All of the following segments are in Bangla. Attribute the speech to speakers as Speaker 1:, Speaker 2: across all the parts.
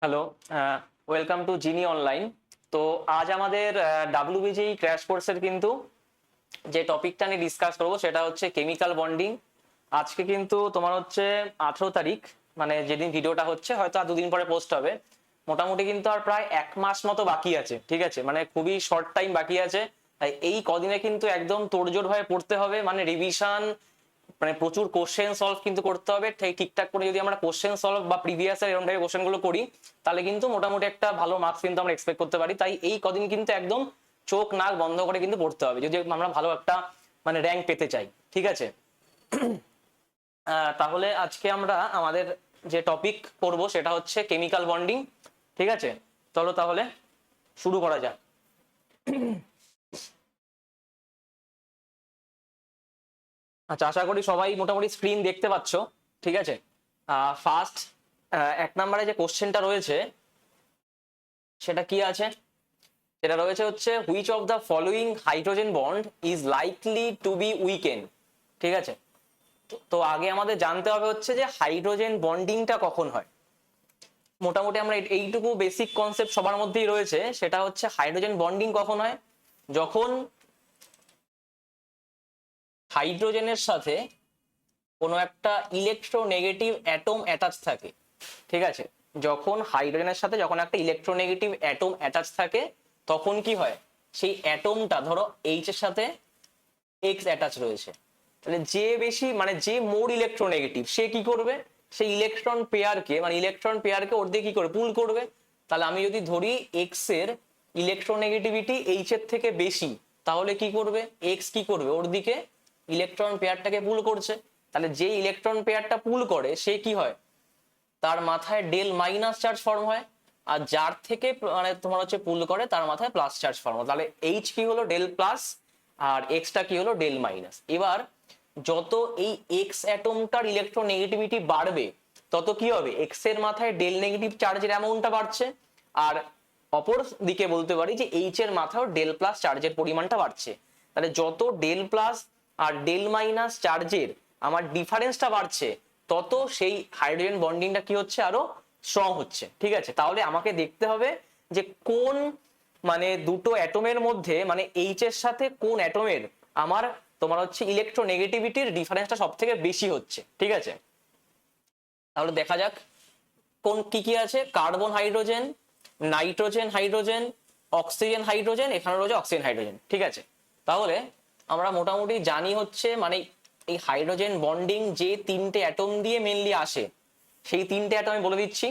Speaker 1: Hello, welcome to Genie Online. তো আজ আমাদের ডাব্লিউবিজেই ক্র্যাশ কোর্সের কিন্তু যে টপিকটা নিয়ে ডিসকাস করবো সেটা হচ্ছে কেমিক্যাল বন্ডিং। আজকে কিন্তু তোমার হচ্ছে 18 তারিখ, মানে যেদিন ভিডিওটা হচ্ছে হয়তো আর দুদিন পরে পোস্ট হবে। মোটামুটি কিন্তু আর প্রায় 1 মাস মতো বাকি আছে, ঠিক আছে, মানে খুবই শর্ট টাইম বাকি আছে। তাই এই কদিনে কিন্তু একদম তোড়জোড় ভাবে পড়তে হবে, মানে রিভিশন, মানে প্রচুর কোশ্চেন সলভ কিন্তু করতে হবে। ঠিকঠাক করে যদি আমরা কোশ্চেন সলভ বা প্রিভিয়াস এরকম টাইপের কোশ্চেন গুলো করি তাহলে কিন্তু মোটামুটি একটা ভালো মার্কস কিন্তু আমরা এক্সপেক্ট করতে পারি। তাই এই কদিন কিন্তু একদম চোখ নাক বন্ধ করে কিন্তু পড়তে হবে যদি আমরা ভালো একটা মানে র্যাঙ্ক পেতে চাই, ঠিক আছে। তাহলে আজকে আমরা আমাদের যে টপিক করব সেটা হচ্ছে কেমিক্যাল বন্ডিং, ঠিক আছে। চলো তাহলে শুরু করা যাক। আচ্ছা, আশা করি সবাই মোটামুটি স্ক্রিন দেখতে পাচ্ছো, ঠিক আছে। ফার্স্ট 1 নম্বরে যে কোশ্চেনটা রয়েছে সেটা কি আছে, সেটা রয়েছে হচ্ছে which of the following hydrogen bond is likely to be weakened, ঠিক আছে। তো আগে আমাদের জানতে হবে হচ্ছে যে হাইড্রোজেন বন্ডিংটা কখন হয়। মোটামুটি আমরা এইটুকু বেসিক কনসেপ্ট সবার মধ্যেই রয়েছে, সেটা হচ্ছে হাইড্রোজেন বন্ডিং কখন হয়, যখন হাইড্রোজেনের সাথে কোনো একটা ইলেকট্রোনেগেটিভ অ্যাটম অ্যাটাচ থাকে, ঠিক আছে। যখন হাইড্রোজেনের সাথে যখন একটা ইলেকট্রোনেগেটিভ অ্যাটম অ্যাটাচ থাকে তখন কি হয়, সেই অ্যাটমটা ধরো এইচ এর সাথে এক্স অ্যাটাচ রয়েছে, তাহলে যে বেশি মানে যে মোর ইলেকট্রোনেগেটিভ সে কি করবে, সেই ইলেকট্রন পেয়ারকে ওর দিয়ে কি করে পুল করবে। তাহলে আমি যদি ধরি এক্স এর ইলেকট্রোনেগেটিভিটি এইচ এর থেকে বেশি, তাহলে কি করবে, এক্স কি করবে, ওর দিকে ইলেকট্রন পেয়ারটাকে পুল করছে। তাহলে যে ইলেকট্রন পেয়ারটা পুল করে সে কি হয়, তার মাথায় ডেল মাইনাস চার্জ ফর্ম হয়, আর যার থেকে মানে তোমার হচ্ছে পুল করে তার মাথায় প্লাস চার্জ ফর্ম হয়। তাহলে এইচ কি হলো ডেল প্লাস, আর এক্সটা কি হলো ডেল মাইনাস। এবার যত এই এক্স অ্যাটমটার ইলেকট্রোনেগেটিভিটি বাড়বে তত কি হবে, এক্স এর মাথায় ডেল নেগেটিভ চার্জের অ্যামাউন্টটা বাড়ছে, আর অপর দিকে বলতে পারি যে এইচ এর মাথায় ডেল প্লাস চার্জের পরিমাণটা বাড়ছে। তাহলে যত ডেল প্লাস আর ডেল মাইনাস চার্জের আমার ডিফারেন্সটা বাড়ছে তত সেই হাইড্রোজেন বন্ডিংটা কি হচ্ছে, আরো স্ট্রং হচ্ছে, ঠিক আছে। তাহলে আমাকে দেখতে হবে যে কোন মানে দুটো অ্যাটমের মধ্যে মানে এইচ এর সাথে কোন অ্যাটমের আমার তোমার হচ্ছে ইলেকট্রোনেগেটিভিটির ডিফারেন্সটা সব থেকে বেশি হচ্ছে, ঠিক আছে। তাহলে দেখা যাক কোন কি কি আছে, carbon hydrogen, nitrogen hydrogen, oxygen hydrogen, এখানে রয়েছে অক্সিজেন হাইড্রোজেন, ঠিক আছে। তাহলে আমরা মোটামুটি জানি হচ্ছে মানে এই হাইড্রোজেন বন্ডিং যে তিনটে অ্যাটম দিয়ে মেনলি আসে সেই তিনটে অ্যাটম আমি বলে দিচ্ছি।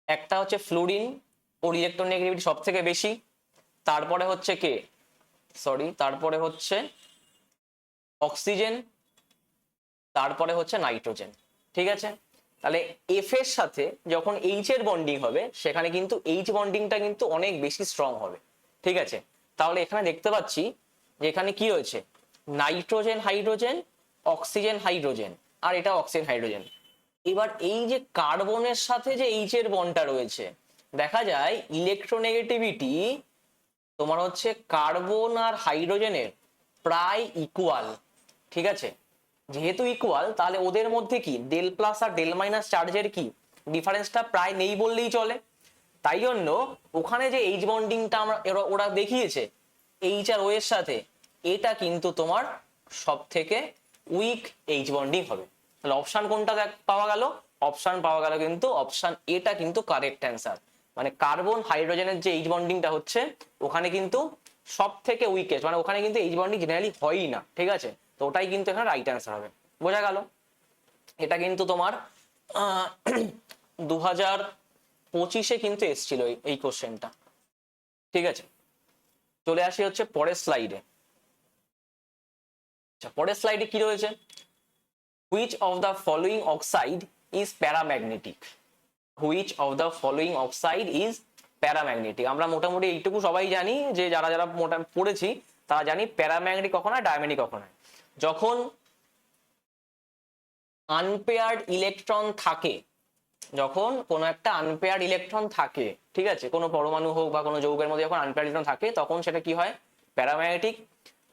Speaker 1: একটা হচ্ছে ফ্লুরিন, ওর ইলেকট্রোনেগেটিভিটি সব থেকে বেশি। তারপরে হচ্ছে কে, তারপরে হচ্ছে অক্সিজেন, তারপরে হচ্ছে নাইট্রোজেন, ঠিক আছে। তাহলে এফ এর সাথে যখন এইচ এর বন্ডিং হবে সেখানে কিন্তু এইচ বন্ডিংটা কিন্তু অনেক বেশি স্ট্রং হবে, ঠিক আছে। তাহলে এখানে দেখতে পাচ্ছি যে এখানে কি রয়েছে, নাইট্রোজেন হাইড্রোজেন, অক্সিজেন হাইড্রোজেন, আর এটা অক্সিজেন হাইড্রোজেন। এবার এই যে কার্বনের সাথে যে এইচ এর বন্ডটা রয়েছে, দেখা যায় ইলেকট্রোনেগেটিভিটি তোমার হচ্ছে কার্বন আর হাইড্রোজেনের প্রায় ইকুয়াল, ঠিক আছে। যেহেতু ইকুয়াল তাহলে ওদের মধ্যে কি ডেল প্লাস আর ডেল মাইনাস চার্জের কি ডিফারেন্সটা প্রায় নেই বললেই চলে। তাই জন্য ওখানে যে এইচ বন্ডিংটা আমরা ওরা দেখিয়েছে এইচ আর ও এর সাথে, এটা কিন্তু তোমার সব থেকে উইক এইচ বন্ডিং হবে। তাহলে অপশন কোনটা পাওয়া গেল, অপশন পাওয়া গেল কিন্তু অপশন এটা কিন্তু কারেক্ট অ্যান্সার। মানে কার্বন হাইড্রোজেনের যে এইচ বন্ডিংটা হচ্ছে ওখানে কিন্তু সব থেকে উইকেস্ট, মানে ওখানে কিন্তু এইচ বন্ডিং জেনারেলি হয়ই না, ঠিক আছে। তো ওটাই কিন্তু এখানে রাইট অ্যান্সার হবে, বোঝা গেল। এটা কিন্তু তোমার 2025-এ কিন্তু এসেছিল এই কোশ্চেনটা, ঠিক আছে। চলে আসি হচ্ছে পরের স্লাইডে। আচ্ছা, পরের স্লাইডে কি রয়েছে, which of the following oxide is paramagnetic, which of the following oxide is paramagnetic. আমরা মোটামুটি এইটুকু সবাই জানি যে যারা যারা পড়েছি তারা জানি প্যারাম্যাগনেটিক কখন হয়, ডায়াম্যাগনেটিক কখন হয়। যখন আনপেয়ার্ড ইলেকট্রন থাকে, যখন কোনো একটা আনপেয়ার্ড ইলেকট্রন থাকে, ঠিক আছে, কোনো পরমাণু হোক বা কোনো যৌগের মধ্যে যখন আনপেয়ার্ড ইলেকট্রন থাকে তখন সেটা কি হয়, প্যারাম্যাগনেটিক।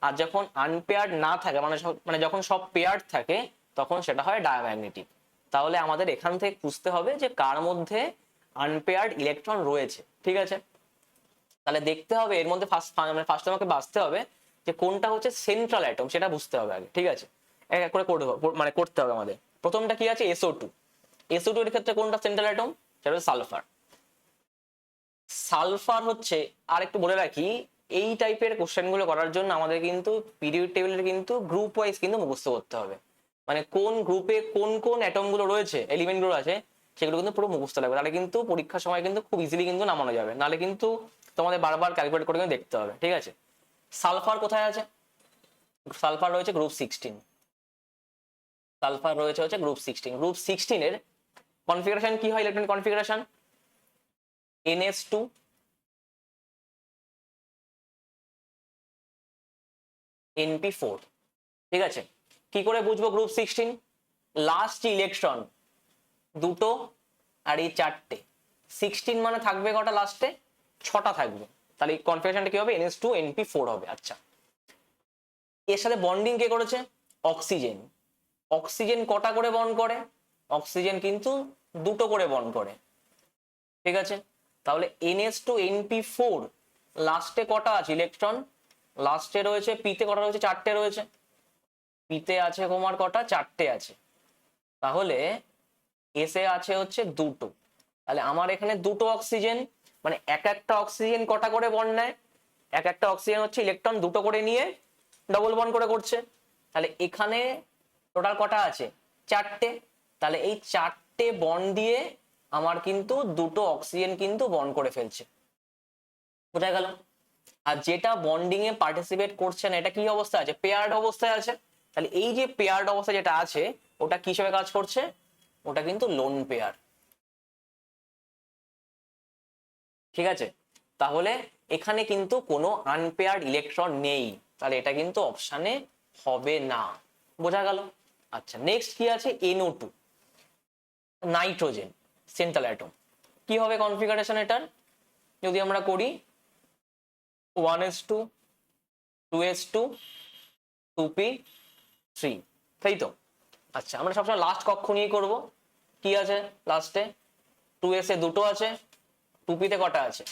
Speaker 1: আর যখন আনপেয়ার্ড না থাকে মানে যখন সব পেয়ার্ড থাকে তখন সেটা হয় ডায়াম্যাগনেটিক। তাহলে আমাদের এখান থেকে বুঝতে হবে যে কার মধ্যে আনপেয়ার্ড ইলেকট্রন রয়েছে, ঠিক আছে। তাহলে দেখতে হবে এর মধ্যে ফার্স্ট আমাকে বাঁচতে হবে যে কোনটা হচ্ছে সেন্ট্রাল অ্যাটম, সেটা বুঝতে হবে আগে, ঠিক আছে। এক এক করে করতে হবে আমাদের। প্রথমটা কি আছে, SO2। SO2 এর ক্ষেত্রে কোনটা সেন্ট্রাল অ্যাটম, সেটা হচ্ছে সালফার। সালফার হচ্ছে, আর একটু বলে রাখি, এই টাইপের কোশ্চেন গুলো করার জন্য আমাদের কিন্তু পিরিয়ড টেবিলের কিন্তু গ্রুপ ওয়াইজ কিন্তু মুখস্থ করতে হবে। মানে কোন গ্রুপে কোন কোন অ্যাটম গুলো রয়েছে, এলিমেন্ট গুলো আছে, সেগুলো কিন্তু পুরো মুখস্থ লাগবে। তাহলে কিন্তু পরীক্ষার সময় কিন্তু খুব ইজিলি কিন্তু নামানো যাবে, নাহলে কিন্তু তোমাদের বারবার ক্যালকুলেট করে কিন্তু দেখতে হবে, ঠিক আছে। সালফার কোথায় আছে, সালফার রয়েছে গ্রুপ 16। সালফার রয়েছে হচ্ছে গ্রুপ 16। গ্রুপ 16 এর কনফিগারেশন কি হয়, ইলেকট্রনিক কনফিগারেশন NS2 NP4, ঠিক আছে। কি করে বুঝবো গ্রুপ 16, লাস্ট ইলেকট্রন দুটো আর এই চারটে, 16 মানে থাকবে কটা লাস্টে, 6টা থাকবে। তাহলে এই কনফিগারেশনটা কি হবে, NS2 NP4 হবে। আচ্ছা, এর সাথে বন্ডিং কে করেছে, অক্সিজেন। অক্সিজেন কটা করে বন্ড করে, অক্সিজেন কিন্তু দুটো করে বন্ড করে, ঠিক আছে। তাহলে NS2 NP4 লাস্টে কটা আছে ইলেকট্রন, লাস্টে রয়েছে পিতে কটা রয়েছে, 4টে রয়েছে। পিতে আছে তোমার কটা, 4টে আছে। তাহলে এসে আছে হচ্ছে দুটো। তাহলে আমার এখানে দুটো অক্সিজেন, মানে এক একটা অক্সিজেন কটা করে বন্ড নেয়, এক একটা অক্সিজেন হচ্ছে ইলেকট্রন দুটো করে নিয়ে ডবল বন্ড করে করছে। তাহলে এখানে টোটাল কটা আছে, 4টে। তাহলে এই 4টে বন্ড দিয়ে আমার কিন্তু দুটো অক্সিজেন কিন্তু বন্ড করে ফেলছে, বোঝা গেল। আর যেটা বন্ডিং এ পার্টিসিপেট করছে না, এটা কি অবস্থা আছে, পেয়ার্ড অবস্থায় আছে। তাহলে এই যে পেয়ার্ড অবস্থা যেটা আছে, ওটা কি হিসেবে কাজ করছে, ওটা কিন্তু লোন পেয়ার, ঠিক আছে। তাহলে এখানে কিন্তু কোনো আনপেয়ার্ড ইলেকট্রন নেই, তাহলে এটা কিন্তু অপশানে হবে না, বোঝা গেল। আচ্ছা, নেক্সট কি আছে, NO2 নাইট্রোজেন, সেন্ট্রাল অ্যাটম। কি হবে কনফিগারেশন এটার, যদি আমরা করি 1s2 2s2 2p3, তাই তো। আচ্ছা, আমরা সবসময় লাস্ট কক্ষ নিয়ে করব। কি আছে লাস্টে, 2s এ দুটো আছে, 2p তে কটা আছে,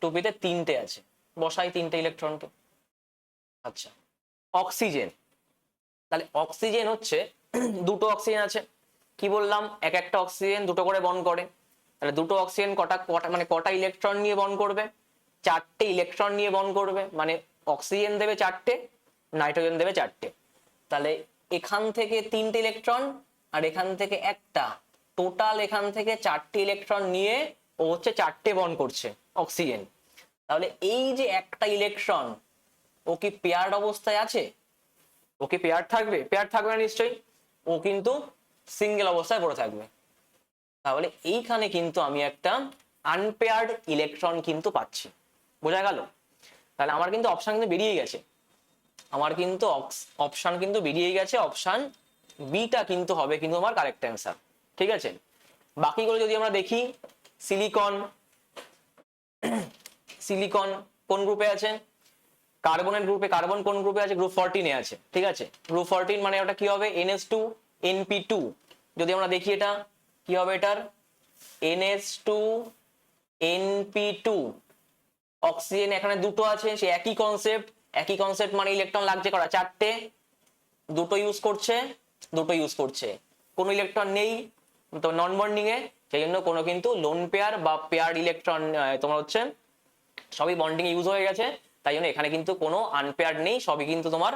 Speaker 1: 2p তে 3টে আছে, বসাই 3টে ইলেকট্রনকে। আচ্ছা, অক্সিজেন, তাহলে অক্সিজেন হচ্ছে দুটো অক্সিজেন আছে, কি বললাম, এক একটা অক্সিজেন দুটো করে বন্ড করে। তাহলে দুটো অক্সিজেন কটা কটা মানে কটা ইলেকট্রন নিয়ে বন্ড করবে, 4টে ইলেকট্রন নিয়ে বন্ড করবে। মানে অক্সিজেন দেবে 4টে, নাইট্রোজেন দেবে 4টে। তাহলে এখান থেকে 3টে ইলেকট্রন আর এখান থেকে একটা, টোটাল এখান থেকে 4টে ইলেকট্রন নিয়ে ও হচ্ছে 4টে বন্ড করছে অক্সিজেন। তাহলে এই যে একটা ইলেকট্রন, ও কি পেয়ার্ড অবস্থায় আছে, ও কি পেয়ার থাকবে, পেয়ার থাকবে না নিশ্চয়ই, ও কিন্তু সিঙ্গেল অবস্থায় পড়ে থাকবে। তাহলে এইখানে কিন্তু আমি একটা আনপেয়ার্ড ইলেকট্রন কিন্তু পাচ্ছি, বোঝা গেল। তাহলে আমার কিন্তু অপশন কিন্তু বেরিয়ে গেছে, আমার কিন্তু অপশন কিন্তু বেরিয়ে গেছে, অপশন বিটা কিন্তু হবে কিন্তু আমার কারেক্ট অ্যান্সার, ঠিক আছে। বাকিগুলো যদি আমরা দেখি, সিলিকন, সিলিকন কোন গ্রুপে আছে, কার্বনের গ্রুপে, কার্বন কোন গ্রুপে আছে, গ্রুপ 14 এ আছে, ঠিক আছে। গ্রুপ 14 মানে ওটা কি হবে, NS2 NP2। যদি আমরা দেখি এটা কি হবে, এটার NS2 NP2। অক্সিজেন এখানে দুটো আছে, সে একই কনসেপ্ট, একই কনসেপ্ট মানে ইলেকট্রন লাগছে করা, 4টে, দুটো ইউজ করছে, দুটো ইউজ করছে, কোনো ইলেকট্রন নেই তো নন বন্ডিং এ, সেই জন্য কোনো কিন্তু লোন পেয়ার বা পেয়ার ইলেকট্রন তোমার হচ্ছে সবই বন্ডিং ইউজ হয়ে গেছে, তাই জন্য এখানে কিন্তু কোনো আনপেয়ার্ড নেই, সবই কিন্তু তোমার,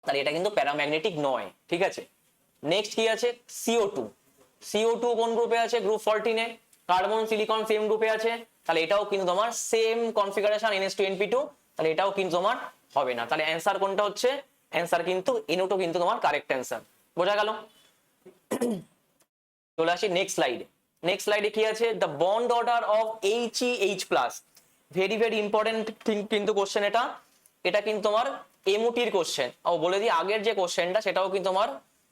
Speaker 1: তাহলে এটা কিন্তু প্যারাম্যাগনেটিক নয়, ঠিক আছে। নেক্সট কি আছে, CO2। CO2 কোন গ্রুপে আছে, গ্রুপ 14 এ। কার্বন সিলিকন সেম গ্রুপে আছে, তাহলে এটাও কিন্তু তোমার সেম কনফিগারেশন NS2 NP2, তাহলে এটাও কিন্তু তোমার হবে না। তাহলে অ্যান্সার কোনটা হচ্ছে, অ্যান্সার কিন্তু NO2 কিন্তু তোমার কারেক্ট অ্যান্সার, বোঝা গেল। চলে আসি নেক্সট স্লাইডে। নেক্সট স্লাইডে কি আছে, the bond order of HeH+। Very very important কিন্তু কোশ্চেন এটা, এটা কিন্তু তোমার এমওটির কোশ্চেন। ও বলে দিই, আগের যে কোশ্চেনটা সেটাও কিন্তু তোমার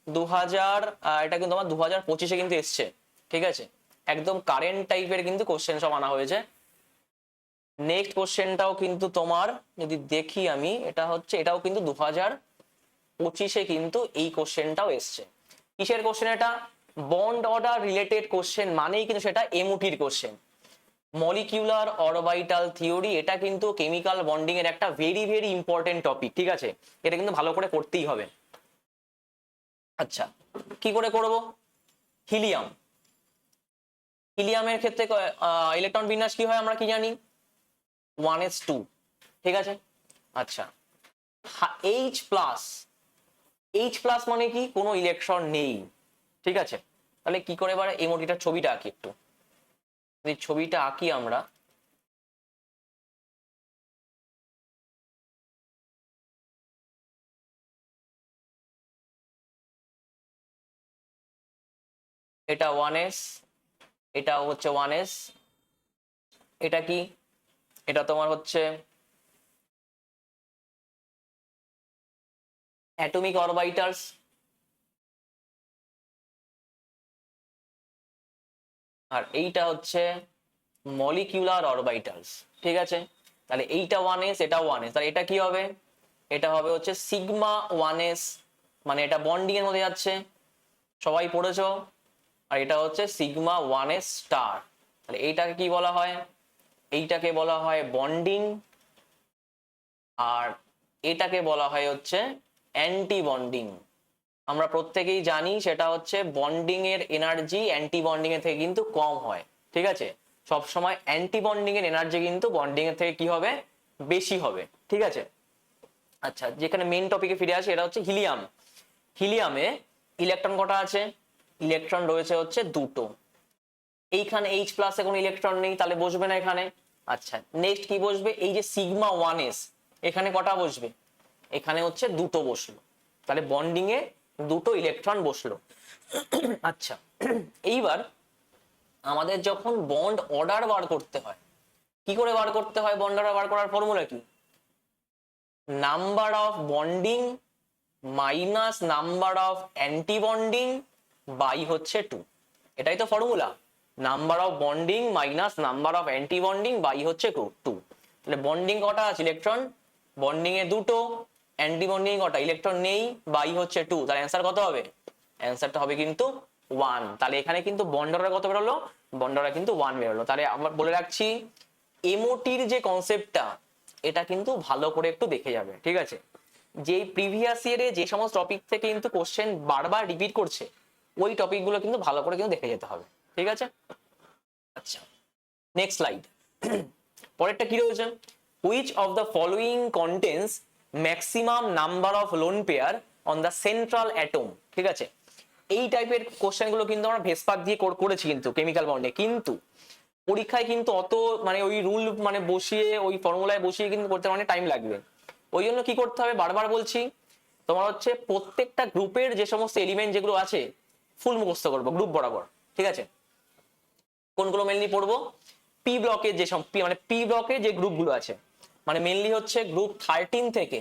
Speaker 1: 2000, এটা কিন্তু তোমার 2025-এ কিন্তু এসছে, ঠিক আছে। একদম কারেন্ট টাইপের কিন্তু কোশ্চেন সব আনা হয়েছে। নেক্সট কোশ্চেনটাও কিন্তু তোমার যদি দেখি আমি, এটা হচ্ছে, এটাও কিন্তু 2025-এ কিন্তু এই কোশ্চেনটাও এসছে। কিসের কোশ্চেন এটা, বন্ড অর্ডার রিলেটেড কোশ্চেন মানেই কিন্তু সেটা এমওটির কোশ্চেন। মলিকিউলার অরবিটাল থিওরি, এটা কিন্তু কেমিক্যাল বন্ডিং এর একটা ভেরি ভেরি ইম্পর্টেন্ট টপিক, ঠিক আছে, এটা কিন্তু ভালো করে করতেই হবে। আচ্ছা, কি করে করব? হিলিয়াম, হিলিয়ামের ক্ষেত্রে ইলেকট্রন বিন্যাস কি হয় আমরা কি জানি? 1s2, ঠিক আছে। আচ্ছা, H প্লাস, H প্লাস মানে কি? কোনো ইলেকট্রন নেই, ঠিক আছে। তাহলে কি করে এবার এই মোটিটার ছবিটা আঁকি একটু, যদি ছবিটা আঁকি আমরা, এটা 1s, এটা হচ্ছে 1s, এটা কি? এটা তোমার হচ্ছে অ্যাটমিক অরবিটালস, আর এইটা হচ্ছে মলিকিউলার অরবিটালস, ঠিক আছে। তাহলে এইটা 1s, এটা 1s, তাহলে এটা কি হবে? এটা হবে হচ্ছে সিগমা 1s, মানে এটা বন্ডিং এর মধ্যে যাচ্ছে, সবাই পড়েছো। আর এটা হচ্ছে সিগমা 1s স্টার। তাহলে এইটাকে কি বলা হয়? এইটাকে বলা হয় বন্ডিং, আর এটাকে বলা হয় হচ্ছে অ্যান্টি বন্ডিং। আমরা প্রত্যেকেই জানি সেটা হচ্ছে বন্ডিং এর এনার্জি অ্যান্টি বন্ডিং এর থেকে কিন্তু কম হয়, ঠিক আছে। সব সময় অ্যান্টি বন্ডিং এর এনার্জি কিন্তু বন্ডিং এর থেকে কি হবে? বেশি হবে, ঠিক আছে। আচ্ছা, যেখানে মেইন টপিকে ফিরে আসি, এটা হচ্ছে হিলিয়াম। হিলিয়ামে ইলেকট্রন কটা আছে? ইলেকট্রন রয়েছে হচ্ছে দুটো। এইখানে H প্লাসে কোনো ইলেকট্রন নেই, তাহলে বসবে না এখানে। আচ্ছা, নেক্সট কি বসবে? এই যে সিগমা 1s, এখানে কটা বসবে? এখানে হচ্ছে দুটো বসলো, তাহলে বন্ডিং এ দুটো ইলেকট্রন বসলো। আচ্ছা, এইবার আমাদের যখন বন্ড অর্ডার বার করতে হয়, কি করে বার করতে হয়? বন্ড অর্ডার বার করার ফর্মুলা কি? Number of bonding minus number of anti bonding by হচ্ছে 2, এটাই তো formula. Number of bonding minus number of anti bonding by হচ্ছে 2। তাহলে বন্ডিং কটা আছে? ইলেকট্রন বন্ডিং এ দুটো, অ্যান্টি বন্ডিং কটা? ইলেকট্রন নেই, বাই হচ্ছে 2। তাহলে অ্যান্সার কত হবে? অ্যান্সারটা হবে কিন্তু 1। তাহলে এখানে কিন্তু বন্ড অর্ডার কত বেরোলো? বন্ড অর্ডার কিন্তু 1 বেরোলো। তাহলে আমরা বলে রাখছি, এমওটির যে কনসেপ্টটা, এটা কিন্তু ভালো করে একটু দেখে যাবে, ঠিক আছে। যে প্রিভিয়াস ইয়ারে যে সমস্ত টপিক থেকে কিন্তু কোশ্চেন বারবার রিপিট করছে, ওই টপিকগুলো কিন্তু ভালো করে কিন্তু দেখে যেতে হবে, ঠিক আছে। আচ্ছা, নেক্সট স্লাইড। পরেরটা কি রয়েছে? Which of the following contains maximum number of lone pair on the central atom, ঠিক আছে। এই টাইপের কোশ্চেন গুলো কিন্তু আমরা ভেসপাক দিয়ে করেছি কিন্তু কেমিক্যাল বন্ডে, কিন্তু পরীক্ষায় কিন্তু অত মানে ওই রুল মানে বসিয়ে ওই ফর্মুলায় বসিয়ে কিন্তু করতে অনেক টাইম লাগবে। ওই জন্য কি করতে হবে, বারবার বলছি, তোমার হচ্ছে প্রত্যেকটা গ্রুপের যে সমস্ত এলিমেন্ট যেগুলো আছে ফুল মুখস্থ করবো গ্রুপ বরাবর, ঠিক আছে। কোনগুলো মেনলি পড়বো? পি ব্লকের যে সব মানে পি ব্লকের যে গ্রুপগুলো আছে, মানে মেনলি হচ্ছে গ্রুপ 13 থেকে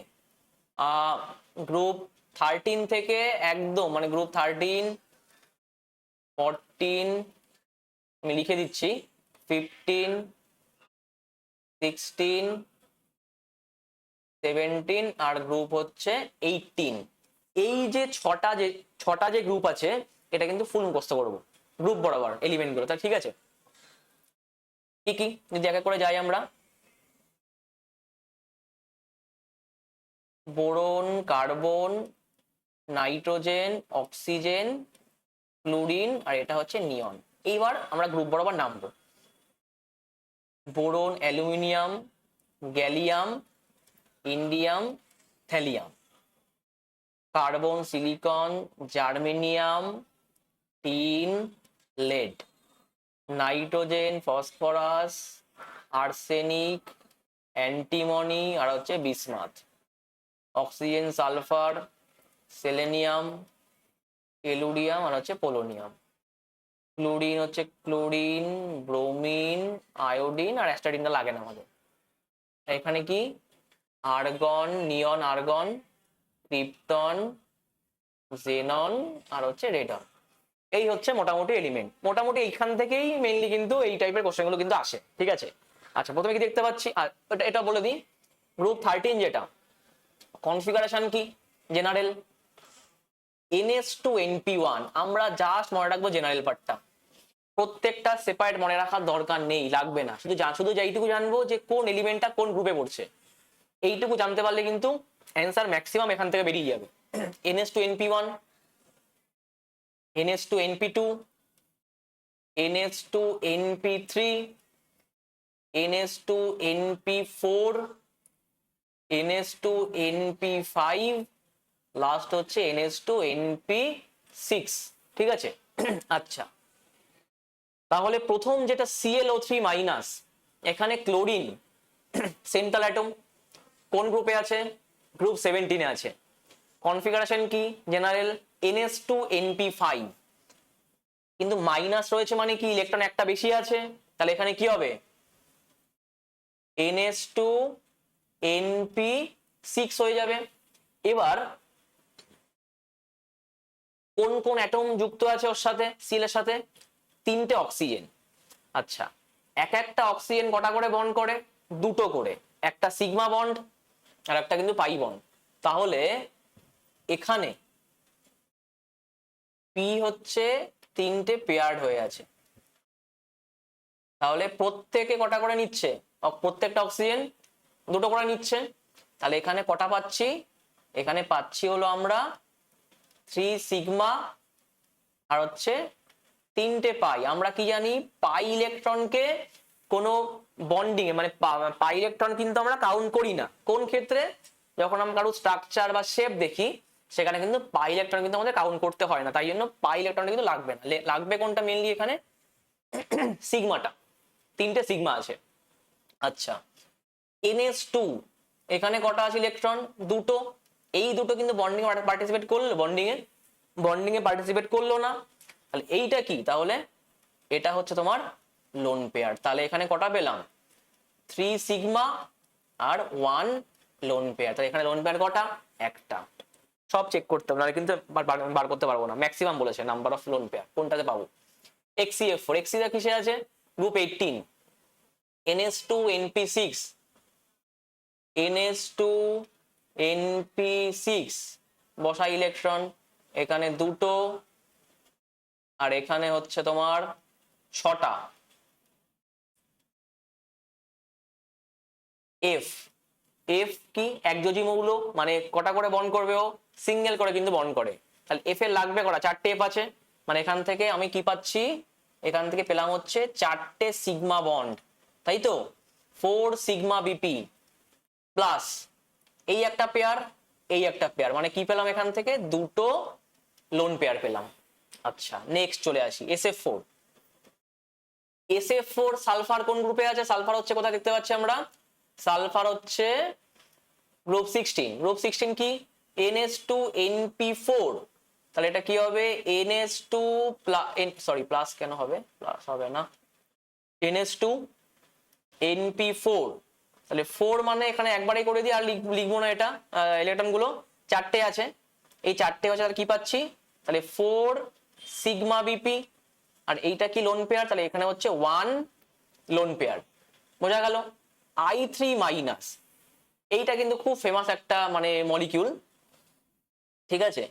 Speaker 1: গ্রুপ 13 থেকে একদম মানে গ্রুপ 13, 14, আমি লিখে দিচ্ছি, 15, 16, 17 আর গ্রুপ হচ্ছে 18। এই যে ছটা যে গ্রুপ আছে, এটা কিন্তু ফুল মুখস্থ করবো গ্রুপ বরাবর এলিমেন্ট গুলো, তা ঠিক আছে। কি কি যদি এক এক করে যাই আমরা, boron, carbon, nitrogen, oxygen, chlorine, আর এটা হচ্ছে নিয়ন। এইবার আমরা গ্রুপ বরাবর নামবো। Boron, aluminium, gallium, indium, thallium. Carbon, silicon, germanium, tin, lead. Nitrogen, phosphorus, arsenic, antimony, আর হচ্ছে bismuth. Oxygen, sulphur, selenium, tellurium, আর হচ্ছে পোলোনিয়াম। ক্লোরিন হচ্ছে ক্লোরিন, ব্রোমিন, আয়োডিন, আর অ্যাস্টাডিনটা লাগে না আমাদের। এখানে কি argon, neon argon, krypton, xenon, আর হচ্ছে রেডন। এই হচ্ছে মোটামুটি এলিমেন্ট, মোটামুটি এইখান থেকেই মেইনলি কিন্তু এই টাইপের কোশ্চেন গুলো কিন্তু আসে, ঠিক আছে। আচ্ছা, প্রথমে কি দেখতে পাচ্ছি, এটা বলে দিই, গ্রুপ 13 যেটা কনফিগারেশন কি? জেনারেল, NH2NP1, আমরা জাস্ট মনে রাখবো জেনারেল পার্টটা, প্রত্যেকটা সেপারেট মনে রাখার দরকার নেই, লাগবে না, শুধু এইটুকু জানবো যে কোন এলিমেন্টটা কোন গ্রুপে পড়ছে, এইটুকু জানতে পারলে কিন্তু অ্যান্সার ম্যাক্সিমাম এখান থেকে বেরিয়ে যাবে। NH2NP1, NH2NP2, NH2NP3, NH2NP4, NH2NP5, last হচ্ছে NH2NP6, ঠিক আছে? আচ্ছা, তাহলে প্রথম যেটা ClO3-, এখানে ক্লোরিন সেন্ট্রাল অ্যাটম, কোন গ্রুপে আছে? গ্রুপ 17 এ আছে। কনফিগারেশন কি? জেনারেল, NH2NP5, কিন্তু মাইনাস রয়েছে মানে কি ইলেকট্রন একটা বেশি আছে, তাহলে এখানে কি হবে? NH2NP6 হয়ে যাবে। এবার কোন কোন অ্যাটম যুক্ত আছে ওর সাথে, সিল এর সাথে? 3টে অক্সিজেন। আচ্ছা, একটা অক্সিজেন কটা করে বন্ড করে? 2টো করে, একটা সিগমা বন্ড আর একটা কিন্তু পাই বন্ড। তাহলে এখানে পি হচ্ছে 3টে পেয়ার্ড হয়ে আছে, তাহলে প্রত্যেকে কটা করে নিচ্ছে? প্রত্যেকটা অক্সিজেন 2টো করে নিচ্ছে। তাহলে এখানে কটা পাচ্ছি? এখানে পাচ্ছি হলো আমরা 3 সিগমা আর হচ্ছে 3টে পাই। আমরা কি জানি, পাই ইলেকট্রনকে কোনো বন্ডিং এ মানে পাই ইলেকট্রন কিন্তু আমরা কাউন্ট করি না। কোন ক্ষেত্রে? যখন আমরা কারো স্ট্রাকচার বা শেপ দেখি, সেখানে কিন্তু পাই ইলেকট্রন কিন্তু আমাদের কাউন্ট করতে হয় না, তাই জন্য পাই ইলেকট্রন কিন্তু লাগবে না। লাগবে কোনটা মেনলি? এখানে সিগমাটা, 3টে সিগমা আছে। আচ্ছা, NH2, এখানে কটা আছে ইলেকট্রন? 2টো। এই 2টো কিন্তু বন্ডিং এ পার্টিসিপেট করলো, বন্ডিং এ পার্টিসিপেট করলো না। তাহলে এইটা কি? তাহলে এটা হচ্ছে তোমার লোন পেয়ার। তাহলে এখানে কটা পেলাম? 3 সিগমা আর 1 লোন পেয়ার। তাহলে এখানে লোন পেয়ার কটা? একটা। সব চেক করতে হবে, নাহলে কিন্তু বার করতে পারবো না। ম্যাক্সিমাম বলেছে নাম্বার অফ লোন পেয়ার, কোনটাতে পাবো? HCF4, HCF কিসে আছে? গ্রুপ 18, NH2NP6, NH2NP6 বসা ইলেকট্রন, এখানে 2টো আর এখানে হচ্ছে তোমার 6টা। এফ, এফ কি? একযোজি মৌল, মানে কটা করে বন্ড করবে ও? সিঙ্গেল করে কিন্তু বন্ড করে। তাহলে এফ এর লাগবে কটা? 4টে এফ আছে, মানে এখান থেকে আমি কি পাচ্ছি? এখান থেকে পেলাম হচ্ছে 4টে সিগমা বন্ড, তাই তো? 4 সিগমা বিপি প্লাস এই একটা পেয়ার, এই একটা পেয়ার, মানে কি পেলাম এখান থেকে? 2টো লোন পেয়ার পেলাম। আচ্ছা, নেক্সট চলে আসি SF4। SF4 সালফার কোন গ্রুপে আছে? সালফার হচ্ছে কোথায় দেখতে পাচ্ছি আমরা? সালফার হচ্ছে গ্রুপ 16। গ্রুপ 16 কি? NH2NP4। তাহলে এটা কি হবে? NH2 সরি প্লাস কেন হবে? প্লাস হবে না, NH2NP4। তাহলে 4 মানে এখানে একবারই করে দিই, আর লিখবো না এটা। ইলেকট্রন গুলো 4টে আছে, এই 4টে আছে। আর কি পাচ্ছি? তাহলে 4 সিগমা বিপি, আর এইটা কি? Lone pair. তাহলে এখানে হচ্ছে 1 লোন পেয়ার। বোঝা গেল? I3-, এইটা কিন্তু খুব ফেমাস একটা মানে মলিকিউল, ঠিক আছে?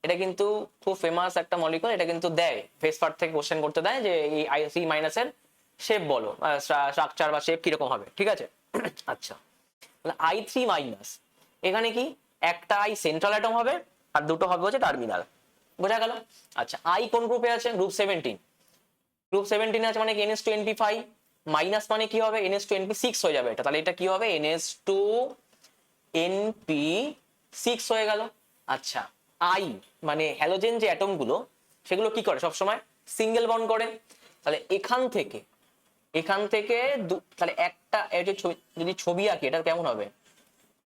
Speaker 1: এটা কিন্তু খুব ফেমাস একটা মলিকিউল। এটা কিন্তু দেয় ফেস পার্ট থেকে কোশ্চেন করতে দেয় যে এই I3- এর শেপ বলো, স্ট্রাকচার বা শেপ কিরকম হবে, ঠিক আছে? আচ্ছা, তাহলে I3-, এখানে কি? একটা আই সেন্ট্রাল অ্যাটম হবে আর 2টো হবে হচ্ছে টার্মিনাল। বোঝা গেল? আচ্ছা, আই কোন গ্রুপে আছে? গ্রুপ 17। গ্রুপ 17 আছে মানে কি? NH2NP5 মাইনাস, মানে কি হবে? NH2NP6 হয়ে যাবে এটা। তাহলে এটা কি হবে? NH2NP6 হয়ে গেল। আচ্ছা, আই মানে হ্যালোজেন যে অ্যাটম গুলো, সেগুলো কি করে? সবসময় সিঙ্গেল বন্ড করে। তাহলে এখান থেকে তাহলে একটা যদি ছবি আঁকি, এটা কেমন হবে?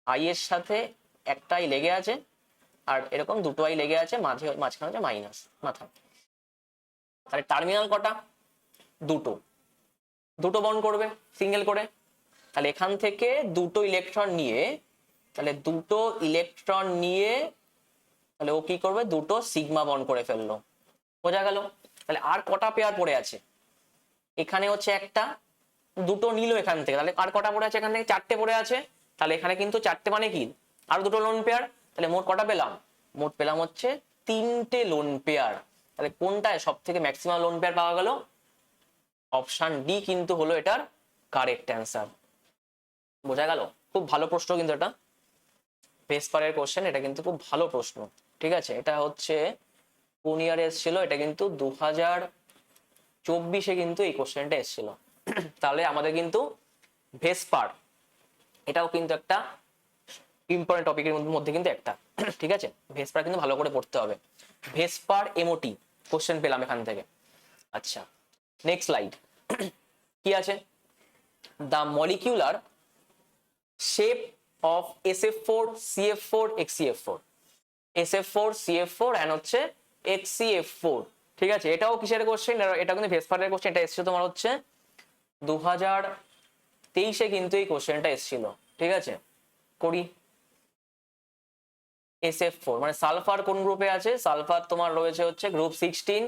Speaker 1: আই এর সাথে একটাই লেগে আছে আর এরকম 2টো আই লেগে আছে, মাঝখানে হচ্ছে মাইনাস মাথা। তাহলে টার্মিনাল কটা? 2টো, 2টো বন্ড করবে সিঙ্গেল করে। তাহলে এখান থেকে 2টো ইলেকট্রন নিয়ে, তাহলে 2টো ইলেকট্রন নিয়ে তাহলে ও কি করবে? 2টো সিগমা বন্ড করে ফেললো। বোঝা গেল? তাহলে আর কটা পেয়ার পড়ে আছে? এখানে হচ্ছে একটা, 2টো নিল এখান থেকে, তাহলে আর কটা পড়ে আছে? এখান থেকে 4টে পড়ে আছে। তাহলে এখানে কিন্তু 4টে মানে কি? আর 2টো লোন পেয়ার। তাহলে মোট কটা পেলাম? মোট পেলাম হচ্ছে তিনটে লোন পেয়ার। তাহলে কোনটায় সব থেকে ম্যাক্সিমাম লোন পেয়ার পাওয়া গেল? অপশন ডি কিন্তু হলো এটার কারেক্ট অ্যান্সার। বোঝা গেল? খুব ভালো প্রশ্ন কিন্তু এটা, ভেসপারের কোশ্চেন, এটা কিন্তু খুব ভালো প্রশ্ন। ঠিক আছে, এটা হচ্ছে কোন ইয়ারে এসেছিল? এটা কিন্তু 2024-এ কিন্তু এই কোশ্চেনটা এসেছিল। তাহলে আমাদের কিন্তু ভেসপার এটাও কিন্তু একটা ইম্পর্টেন্ট টপিকের মধ্যে কিন্তু একটা। ঠিক আছে, ভেসপার কিন্তু ভালো করে পড়তে হবে। ভেসপার এমওটি কোশ্চেন পেলাম এখান থেকে। আচ্ছা, নেক্সট স্লাইড। কি আছে? The molecular shape of SF4 CF4 XCF4, SF4 CF4 and হচ্ছে XCF4। ঠিক আছে, এটাও কিসের কোশ্চেন? এটা কিন্তু ভেসপারের কোশ্চেন। এটা এসেছিল তোমার হচ্ছে 2023-এ কিন্তু এই কোশ্চেনটা এসেছিল। ঠিক আছে, করি। SF4 মানে সালফার কোন গ্রুপে আছে? সালফার তোমার রয়েছে হচ্ছে গ্রুপ 16,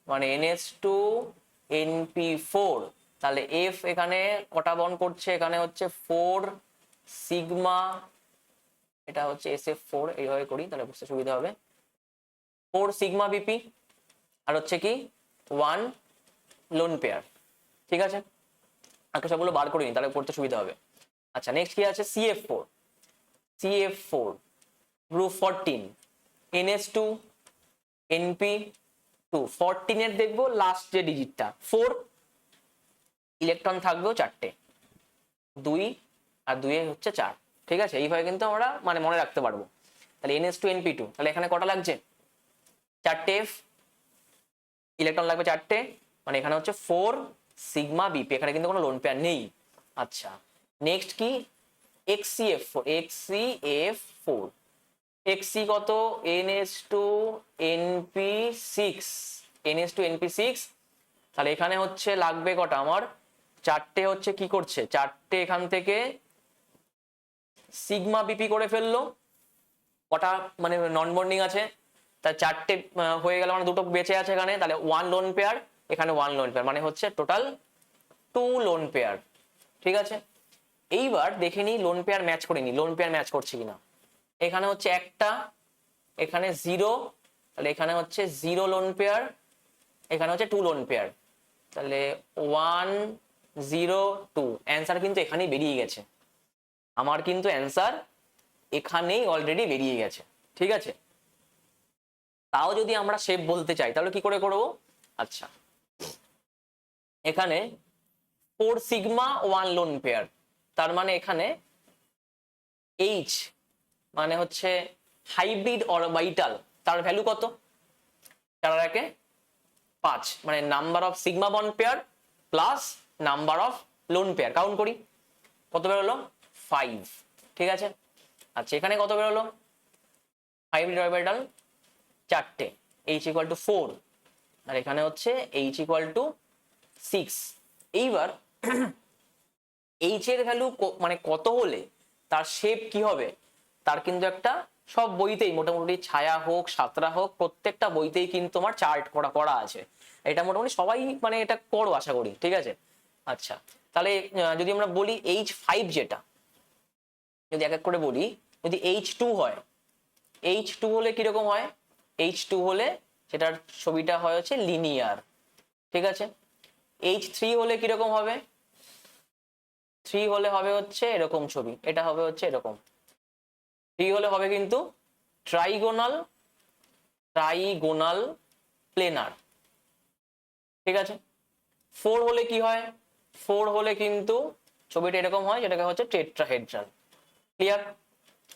Speaker 1: মানে NH2NP4। তাহলে F এখানে কটা বন্ড করছে? এখানে হচ্ছে 4 সিগমা, এটা হচ্ছে SF4। এইভাবে করি তাহলে বুঝতে সুবিধা হবে। 4 সিগমা বিপি আর হচ্ছে কি 1 লোন পেয়ার। ঠিক আছে, আগে সবগুলো বার করিনি তাহলে পড়তে সুবিধা হবে। আচ্ছা, নেক্সট কি আছে? CF4, CF4 group 14, NH2NP2। 14 এর দেখবো লাস্ট যে ডিজিটটা 4, ইলেকট্রন থাকবেও 4টে, 2 আর 2 হচ্ছে 4। ঠিক আছে, এইভাবে কিন্তু আমরা মানে মনে রাখতে পারবো। তাহলে NH2NP2, তাহলে এখানে কটা লাগছে? 4টে F, ইলেকট্রন লাগবে 4টে, মানে এখানে হচ্ছে 4 সিগমা বিপি। এখানে কিন্তু কোনো লোন পেয়ার নেই। আচ্ছা, নেক্সট কি? XCF4, XCF4, XC কত? NH2NP6, NH2NP6। তাহলে এখানে হচ্ছে লাগবে কটা আমার? 4টে হচ্ছে কি করছে? 4টে এখান থেকে সিগমা বিপি করে ফেললো। কটা মানে নন বন্ডিং আছে? তার 4টে হয়ে গেল, মানে 2টো বেঁচে আছে এখানে। তাহলে 1 লোন পেয়ার, এখানে 1 লোন পেয়ার, মানে হচ্ছে টোটাল 2 লোন পেয়ার। ঠিক আছে, এইবার দেখে নিই লোন পেয়ার ম্যাচ করে নি, লোন পেয়ার ম্যাচ করছে কিনা। এখানে হচ্ছে একটা, এখানে 0, তাহলে এখানে হচ্ছে 0 লোন পেয়ার, এখানে হচ্ছে 2 লোন পেয়ার। তাহলে 1 0 2, অ্যান্সার কিন্তু এখানেই বেরিয়ে গেছে। আমার কিন্তু অ্যান্সার এখানেই অলরেডি বেরিয়ে গেছে। ঠিক আছে, তাও যদি আমরা শেপ বলতে চাই তাহলে কি করে করব? আচ্ছা, এখানে 4 সিগমা 1 লোন পেয়ার, তার মানে এখানে H মানে হচ্ছে হাইব্রিড অরবিটাল, তার ভ্যালু কত? 4 আর 1 5, মানে number of sigma bond pair plus number of lone pair. Count করি, কত বেরোলো? 5। ঠিক আছে, আচ্ছা এখানে কত বেরোলো? হাইব্রিড অরবিটাল 4টে, H = 4, আর এখানে হচ্ছে H = 6। এইবার H এর ভ্যালু মানে কত হলে তার শেপ কি হবে, তার কিন্তু একটা সব বইতেই মোটামুটি ছায়া হোক সাতরা হোক প্রত্যেকটা বইতেই কিন্তু আমার চার্ট করা আছে। এটা মোটামুটি সবাই মানে এটা করো আশা করি। ঠিক আছে, আচ্ছা তাহলে যদি আমরা বলি H5, যেটা যদি এক এক করে বলি, যদি H2 হয়, H2 হলে কিরকম হয়? H2 হলে সেটার ছবিটা হয় হচ্ছে লিনিয়ার। ঠিক আছে, H3 হলে কিরকম হবে? 3 হলে হবে হচ্ছে এরকম ছবি, এটা হবে হচ্ছে এরকম। 3 হলে হবে কিন্তু ট্রাইগোনাল প্লেনার। ঠিক আছে, 4 হলে কি হয়? 4 হলে কিন্তু ছবিটা এরকম হয়, যেটাকে হচ্ছে টেট্রাহেড্রাল। ক্লিয়ার?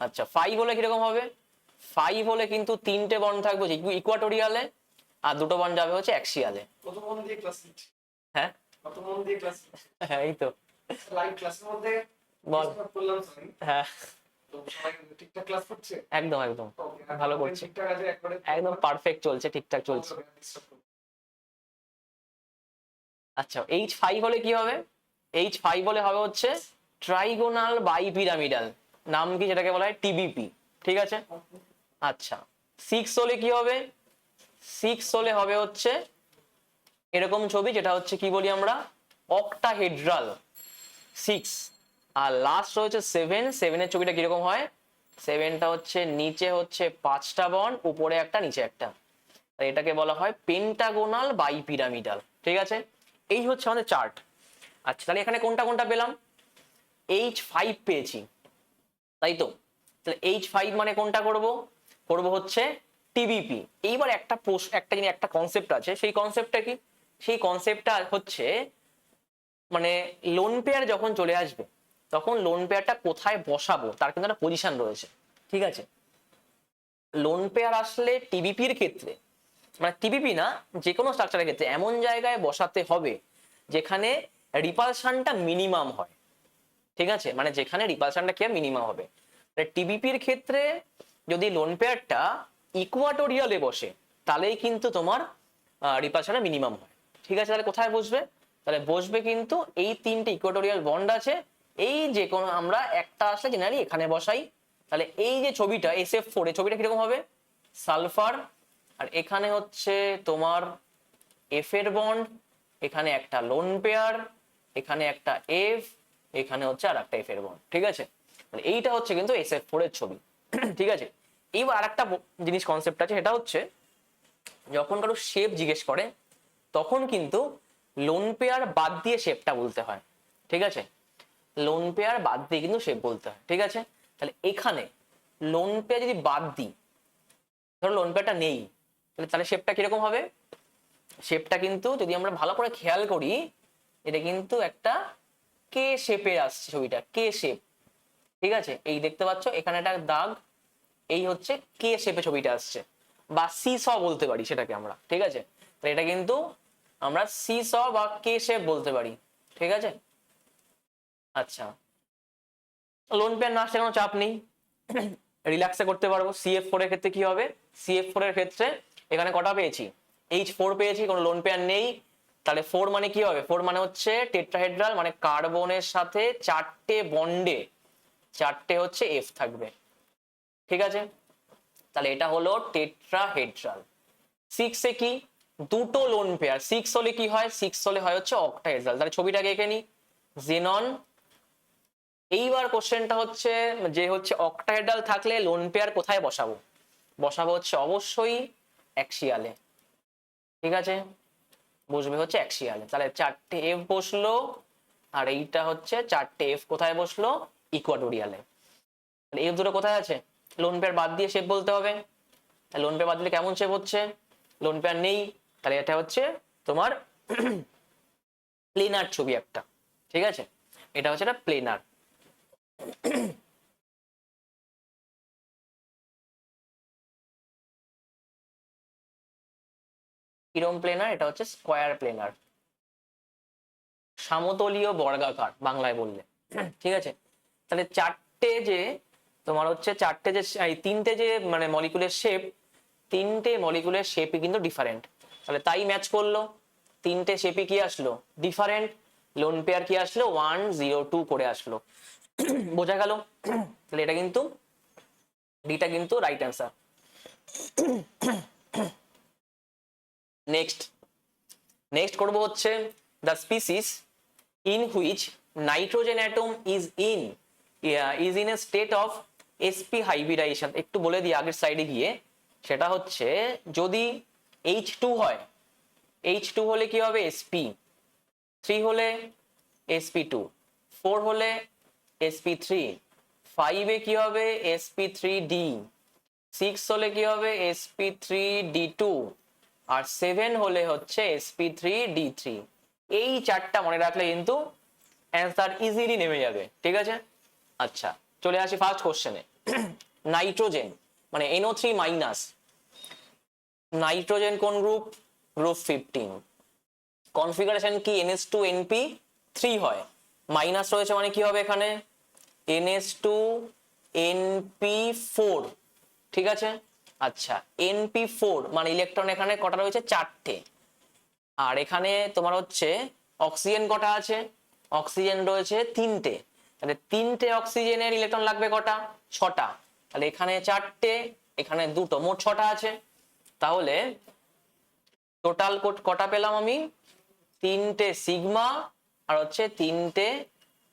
Speaker 1: আচ্ছা, 5 হলে কিরকম হবে? 5 হলে কিন্তু 3টে বন্ড থাকবে ইকুয়াটোরিয়ালে, আর 2টো বন্ড যাবে হচ্ছে অ্যাক্সিয়ালে।
Speaker 2: কত মন দিয়ে ক্লাস?
Speaker 1: হ্যাঁ,
Speaker 2: কত মন দিয়ে ক্লাস?
Speaker 1: হ্যাঁ এই তো
Speaker 2: লাইভ ক্লাসের মধ্যে
Speaker 1: বল।
Speaker 2: বললাম সরি।
Speaker 1: হ্যাঁ,
Speaker 2: তো সবাই ঠিকঠাক ক্লাস করছে?
Speaker 1: একদম একদম ভালো করছে,
Speaker 2: ঠিকঠাক আছে, একবারে
Speaker 1: একদম পারফেক্ট চলছে, ঠিকঠাক চলছে। আচ্ছা, H5 হলে কি হবে? H5 হলে হবে হচ্ছে ট্রাইগোনাল বাইপিরামিডাল, নাম কি যেটাকে বলা হয় TBP। ঠিক আছে, আচ্ছা 6 হলে কি হবে? 6 হলে হবে হচ্ছে এরকম ছবি, যেটা হচ্ছে কি বলি আমরা অক্টাহেড্রাল 6। আর লাস্ট রয়েছে 7, 7 এর ছবিটা কিরকম হয়? 7টা হচ্ছে নিচে হচ্ছে 5টা বন্ড, উপরে একটা নিচে একটা, এটাকে বলা হয় পেন্টাগোনাল বাইপিরামিডাল। ঠিক আছে, এই হচ্ছে আমাদের চার্ট। আচ্ছা তাহলে এখানে কোনটা কোনটা পেলাম? H5 পেয়েছি, তাই তো? তাহলে H5 মানে কোনটা করব? করব হচ্ছে টিবিপি। এইবার একটা জিনিস, একটা কনসেপ্ট আছে, সেই কনসেপ্টটা কি? সেই কনসেপ্টটা হচ্ছে মানে লোন পেয়ার যখন চলে আসবে তখন লোন পেয়ারটা কোথায় বসাবো তার কিন্তু একটা পজিশন রয়েছে। ঠিক আছে, লোন পেয়ার আসলে টিবিপির ক্ষেত্রে, মানে টিবিপি না, যে কোনো স্ট্রাকচারের ক্ষেত্রে এমন জায়গায় বসাতে হবে যেখানে রিপালশনটা মিনিমাম হয়। ঠিক আছে, মানে যেখানে রিপালশনটা কি মিনিমাম হবে। টিবিপির ক্ষেত্রে যদি লোন পেয়ারটা ইকুয়াটোরিয়ালে বসে তাহলেই কিন্তু তোমার রিপালশনটা মিনিমাম হয়। ঠিক আছে, তাহলে কোথায় বসবে? তাহলে বসবে কিন্তু এই 3টে ইকুয়াটোরিয়াল বন্ড আছে, এই যে কোনো আমরা একটা আসলে জেনারেলি এখানে বসাই। তাহলে এই যে ছবিটা SF4, এই ছবিটা কিরকম হবে? সালফার, আর এখানে হচ্ছে তোমার এফ এর বন্ড, এখানে একটা লোন পেয়ার, এখানে একটা এফ, এখানে হচ্ছে আর একটা এফ এর বন্ড। ঠিক আছে, এইটা হচ্ছে কিন্তু SF4 এর ছবি। ঠিক আছে, এইবার আর একটা জিনিস কনসেপ্ট আছে, সেটা হচ্ছে যখন কারো শেপ জিজ্ঞেস করে তখন কিন্তু লোন পেয়ার বাদ দিয়ে শেপটা বলতে হয়। ঠিক আছে, লোন পেয়ার বাদ দিয়ে কিন্তু শেপ বলতে হয়। ঠিক আছে, তাহলে এখানে লোন পেয়ার যদি বাদ দিই, ধরো লোন পেয়ারটা নেই, তাহলে শেপটা কিরকম হবে? শেপটা কিন্তু যদি আমরা ভালো করে খেয়াল করি, এটা কিন্তু একটা কে শেপে আসছে ছবিটা, কে শেপ। ঠিক আছে, এই দেখতে পাচ্ছ এখানে একটা দাগ, এই হচ্ছে কে শেপে ছবিটা আসছে, বা সি স বলতে পারি সেটাকে আমরা। ঠিক আছে, তো এটা কিন্তু আমরা সি স বা কে শেপ বলতে পারি। ঠিক আছে, আচ্ছা লোন পেয়ার না আসলে কোনো চাপ নেই, রিল্যাক্সে করতে পারবো। CF4 এর ক্ষেত্রে কি হবে? CF4 এর ক্ষেত্রে এখানে কটা পেয়েছি? H4 পেয়েছি, কোনো লোন পেয়ার নেই। তাহলে 4 মানে কি হবে? 4 মানে হচ্ছে টেট্রাহেড্রাল, মানে কার্বনের সাথে 4টে বন্ডে 4টে হচ্ছে F থাকবে। ঠিক আছে, তাহলে এটা হলো টেট্রাহেড্রাল। 6 এ কি? দুটো লোন পেয়ার। 6 হলে কি হয়? 6 হলে হয় হচ্ছে অক্টাহেড্রাল। তাহলে ছবিটাকে এঁকে নি, জেনন। এইবার কোশ্চেনটা হচ্ছে যে হচ্ছে অক্টাহেড্রাল থাকলে লোন পেয়ার কোথায় বসাবো? বসাবো হচ্ছে অবশ্যই অ্যাক্সিয়ালে। ঠিক আছে, বসবে হচ্ছে অ্যাক্সিয়ালে। তাহলে 4টে এফ বসলো, আর এইটা হচ্ছে 4টে এফ কোথায় বসলো? ইকুয়াটোরিয়ালে। তাহলে এফ দুটো কোথায় আছে? লোন পেয়ার বাদ দিয়ে শেপ বলতে হবে। লোন পেয়ার বাদ দিলে কেমন শেপ হচ্ছে? লোন পেয়ার নেই, তাহলে এটা হচ্ছে তোমার প্লেনার ছবি একটা। ঠিক আছে, এটা হচ্ছে একটা প্লেনার। কিরম প্লেনার? এটা হচ্ছে স্কোয়ার প্লেনার, সমতলীয় বর্গাকার বাংলায় বললে। ঠিক আছে, তাহলে চারটে যে তোমার হচ্ছে চারটে যে এই তিনটে যে মানে মলিকুলের শেপ, তিনটে মলিকুলের শেপই কিন্তু ডিফারেন্ট। তাহলে তাই ম্যাচ করলো, তিনটে শেপই কি আসলো? ডিফারেন্ট। লোন পেয়ার কি আসলো? 1 0 2 করে আসলো। বোঝা গেল? তাহলে এটা কিন্তু ডিটা কিন্তু রাইট অ্যান্সার। নেক্সট নেক্সট করবো হচ্ছে the species in which nitrogen atom is in a state of sp hybridization। একটু বলে দিই আগের স্লাইডে গিয়ে, সেটা হচ্ছে যদি H2 হয়, H2 হলে কি হবে? sp, 3 হলে sp2, 4 হলে sp3, 5 এ কি হবে? sp3d, 6 হলে কি হবে? sp3d2, আর 7 হলে হচ্ছে sp3d3। এই চারটা মনে রাখলে কিন্তু অ্যান্সার ইজিলি নেমে যাবে। ঠিক আছে, আচ্ছা চলে আসি ফার্স্ট কোশ্চেনে। নাইট্রোজেন মানে NO3 মাইনাস, নাইট্রোজেন কোন গ্রুপ? গ্রুপ 15। কনফিগারেশন কি? NH2NP3 হয়, মাইনাস রয়েছে মানে কি হবে এখানে? NH2NP4। ঠিক আছে, আচ্ছা NP4 মানে ইলেকট্রন এখানে কটা রয়েছে? 4টে। আর এখানে তোমার হচ্ছে অক্সিজেন কটা আছে? অক্সিজেন রয়েছে 3টে। তাহলে 3টে অক্সিজেনের ইলেকট্রন লাগবে কটা? 6টা। তাহলে এখানে 4টে, এখানে 2টো, মোট 6টা আছে। তাহলে টোটাল কটা পেলাম আমি? 3টে সিগমা আর হচ্ছে 3টে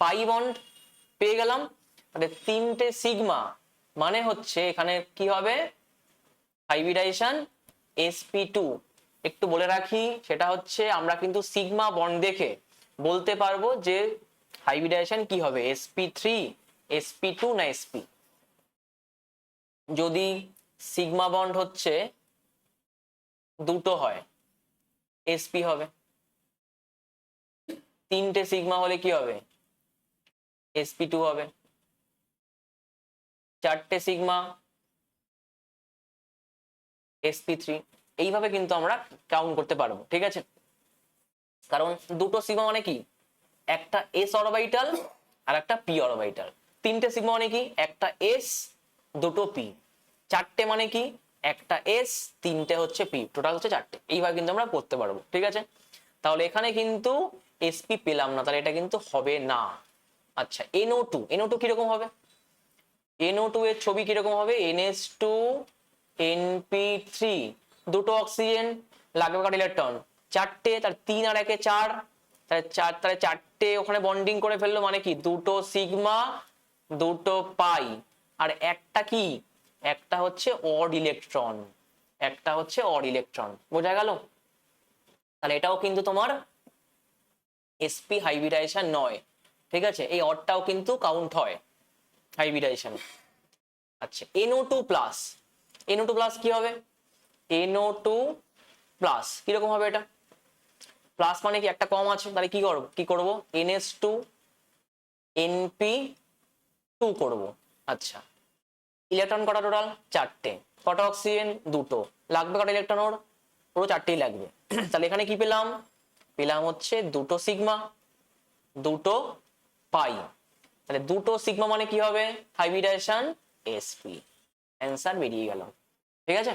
Speaker 1: পাই বন্ড পেয়ে গেলাম। তাহলে 3টে সিগমা মানে হচ্ছে এখানে কি হবে, হাইব্রিডাইজেশন sp2। একটু বলে রাখি, সেটা হচ্ছে আমরা কিন্তু সিগমা বন্ড দেখে বলতে পারবো যে হাইব্রিডাইজেশন কি হবে, sp3, sp2 না sp। যদি সিগমা বন্ড হচ্ছে দুটো হয়, sp হবে। তিনটে সিগমা হলে কি হবে, sp2 হবে। চারটে সিগমা sp3। এইভাবে কিন্তু আমরা কাউন্ট করতে পারবো, ঠিক আছে। কারণ দুটো সিগমা মানে কি, একটা s অরবিটাল আর একটা p অরবিটাল। তিনটে সিগমা মানে কি, একটা s দুটো p। চারটে মানে কি, একটা s তিনটে হচ্ছে p, টোটাল হচ্ছে চারটে। এইভাবে কিন্তু আমরা করতে পারবো, ঠিক আছে। তাহলে এখানে কিন্তু sp পেলাম না, তাহলে এটা কিন্তু হবে না। আচ্ছা, NO2 কিরকম হবে, NO2 এর ছবি কিরকম হবে, NH2 NP3, দুটো অক্সিজেন, লাগবে কটা ইলেকট্রন, চারটে। তার 3 আর 1 4, তাহলে চারটে ওখানে বন্ডিং করে ফেললো, মানে কি দুটো সিগমা দুটো পাই, আর একটা কি, একটা হচ্ছে অড ইলেকট্রন, একটা হচ্ছে অড ইলেকট্রন। বোঝা গেল? তাহলে এটাও কিন্তু তোমার sp হাইব্রিডাইজেশন নয়, ঠিক আছে। এই অডটাও কিন্তু কাউন্ট হয় হাইব্রিডাইজেশন। আচ্ছা, NO2 প্লাস, NO2 প্লাস কি হবে, NO2 প্লাস কিরকম হবে, এটা প্লাস মানে কি একটা কম আছে, তাহলে কি করব NH2 NP2 করব। আচ্ছা, ইলেকট্রন কটা টোটাল, চারটে। কটা অক্সিজেন, দুটো। লাগবে কটা ইলেকট্রন ওর, পুরো চারটেই লাগবে। তাহলে এখানে কি পেলাম, পেলাম হচ্ছে দুটো সিগমা দুটো পাই। তাহলে দুটো সিগমা মানে কি হবে, হাইব্রিডাইজেশন sp। অ্যান্সার বেরিয়ে গেল, ঠিক আছে।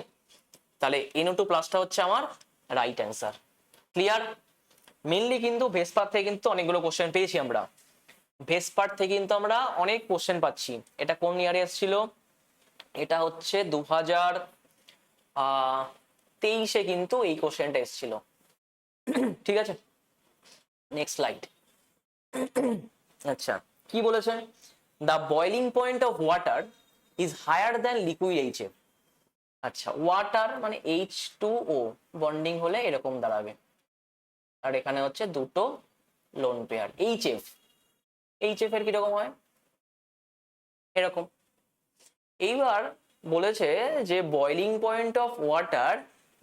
Speaker 1: তাহলে NO2 প্লাসটা হচ্ছে আমার রাইট অ্যান্সার। ক্লিয়ার? মেনলি কিন্তু ভেসপার থেকে কিন্তু অনেকগুলো কোশ্চেন পেয়েছি আমরা, ভেসপার থেকে কিন্তু আমরা অনেক কোশ্চেন পাচ্ছি। এটা কোন ইয়ারে এসেছিল, এটা হচ্ছে 2023-এ কিন্তু এই কোশ্চেনটা এসেছিল, ঠিক আছে। Next slide. আচ্ছা, কি বলেছে, the boiling point of water is higher than liquid HF। আচ্ছা, ওয়াটার মানে H2O বন্ডিং হলে এরকম দাঁড়াবে, আর এখানে হচ্ছে দুটো লোন পেয়ার। HF এর কিরকম হয়, এরকম। এইবার বলেছে যে boiling point of water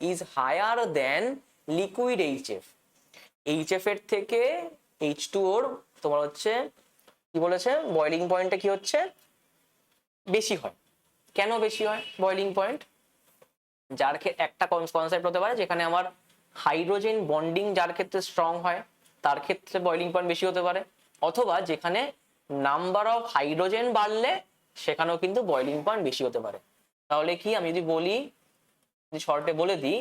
Speaker 1: is higher than liquid HF এর থেকে H2O তোমার হচ্ছে কি বলেছে, বয়লিং পয়েন্টটা কি হচ্ছে, বেশি হয়। কেন বেশি হয় বয়লিং পয়েন্ট, যার ক্ষেত্রে একটা কনসেপ্ট হতে পারে, যেখানে আমার হাইড্রোজেন বন্ডিং যার ক্ষেত্রে স্ট্রং হয় তার ক্ষেত্রে বয়লিং পয়েন্ট বেশি হতে পারে, অথবা যেখানে নাম্বার অফ হাইড্রোজেন বাড়লে সেখানেও কিন্তু বয়লিং পয়েন্ট বেশি হতে পারে। তাহলে কি আমি যদি বলি, যদি শর্টে বলে দিই,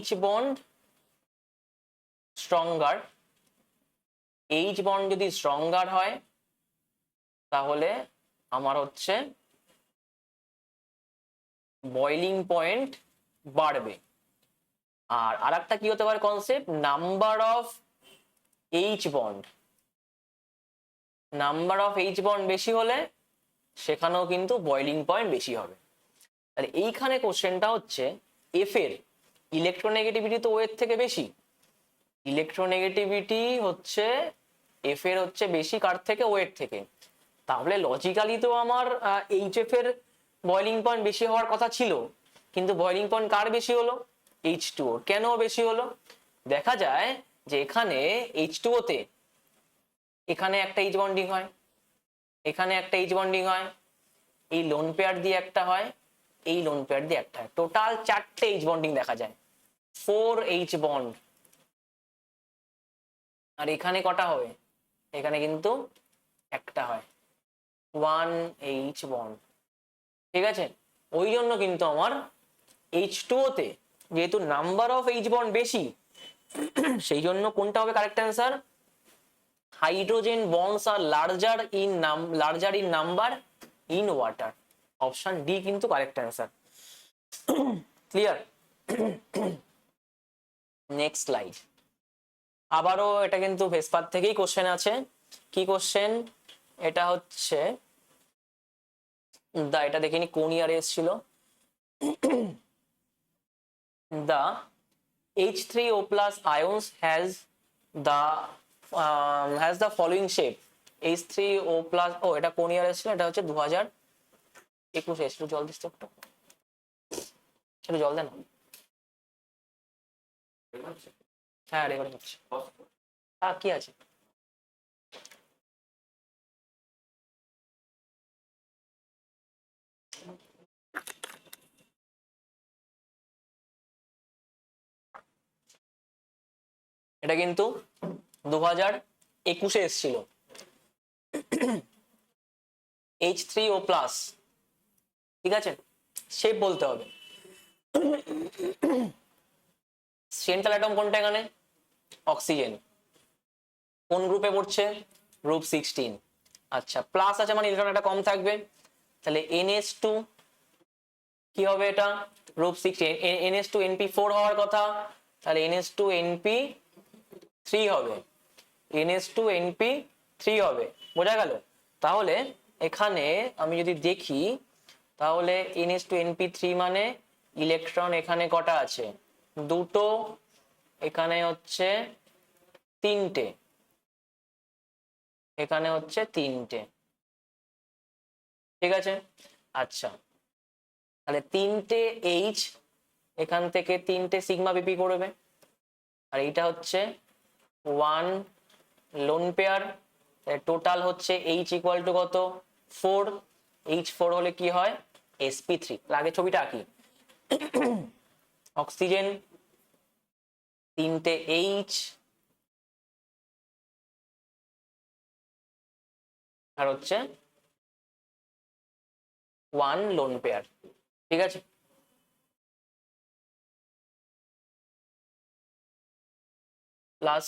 Speaker 1: H bond stronger, H bond যদি স্ট্রঙ্গার হয় তাহলে আমার হচ্ছে বয়লিং পয়েন্ট বাড়বে। আর আরেকটা কি হতে পারে concept, number of H bond, number of H bond বেশি হলে সেখানেও কিন্তু বয়লিং পয়েন্ট বেশি হবে। তাহলে এইখানে কোশ্চেনটা হচ্ছে এফ এর ইলেকট্রোনেগেটিভিটি তো ও এর থেকে বেশি, ইলেকট্রোনেগেটিভিটি হচ্ছে এফ এর হচ্ছে বেশি কার থেকে, ও এর থেকে। তাহলে লজিক্যালি তো আমার HF এর বয়লিং পয়েন্ট বেশি হওয়ার কথা ছিল, কিন্তু বয়লিং পয়েন্ট কার বেশি হলো, H2O। কেন বেশি হলো, দেখা যায় যে এখানে H2O তে এখানে একটা H বন্ডিং হয়, এখানে একটা H বন্ডিং হয়, এই লোন পেয়ার দিয়ে একটা হয়, এই লোন পেয়ার দিয়ে একটা হয়, টোটাল চারটে H বন্ডিং দেখা যায়, 4H বন্ড। আর এখানে কটা হবে, এখানে কিন্তু একটা হয়, 1H বন্ড, ঠিক আছে। ওই জন্য কিন্তু আমার H2O তে যেহেতু নাম্বার অফ H বন্ড বেশি, সেই জন্য কোনটা হবে correct answer, hydrogen bonds are larger in number in water. Option D কিন্তু correct answer. Clear? Next slide. আবারও এটা কিন্তু ভেসপার থেকেই কোশ্চেন আছে। কি কোশ্চেন, এটা হচ্ছে দা এটা দেখিনি কোন ইয়ারে এসেছিল। The H3O plus ions has the following shape. H3O plus, ও এটা কোন ইয়ার এসেছিল? এটা হচ্ছে 2021 এসেছিল। জল দিস তো একটু জল দে না। হ্যাঁ রেকর্ডিং হচ্ছে। হ্যাঁ কি আছে? এটা কিন্তু 2021 এসেছিল। H3O প্লাস, ঠিক আছে, শেপ বলতে হবে। সেন্ট্রাল অ্যাটম কোনটা এখানে? অক্সিজেন। কোন গ্রুপে পড়ছে? গ্রুপ 16। আচ্ছা প্লাস আছে মানে ইলেকট্রন একটা কম থাকবে, তাহলে NH2 কি হবে? এটা গ্রুপ 16, NH2 NP4 হওয়ার কথা, তাহলে NH2 NP3 হবে, NH2 NP3 হবে। বোঝা গেল? তাহলে এখানে আমি যদি দেখি, তাহলে NH2 NP3 মানে ইলেকট্রন এখানে কটা আছে? দুটো, এখানে হচ্ছে তিনটে, এখানে হচ্ছে তিনটে, ঠিক আছে। আচ্ছা তাহলে তিনটে H, এখান থেকে তিনটে সিগমা বিপি করবে, আর এইটা হচ্ছে 1 লোন পেয়ার। টোটাল হচ্ছে H ইকুয়াল টু কত? 4। H4 হলে কি হয়? sp3। আগে ছবিটা আঁকি। অক্সিজেন তিনটে H আর হচ্ছে 1 লোন পেয়ার, ঠিক আছে। প্লাস,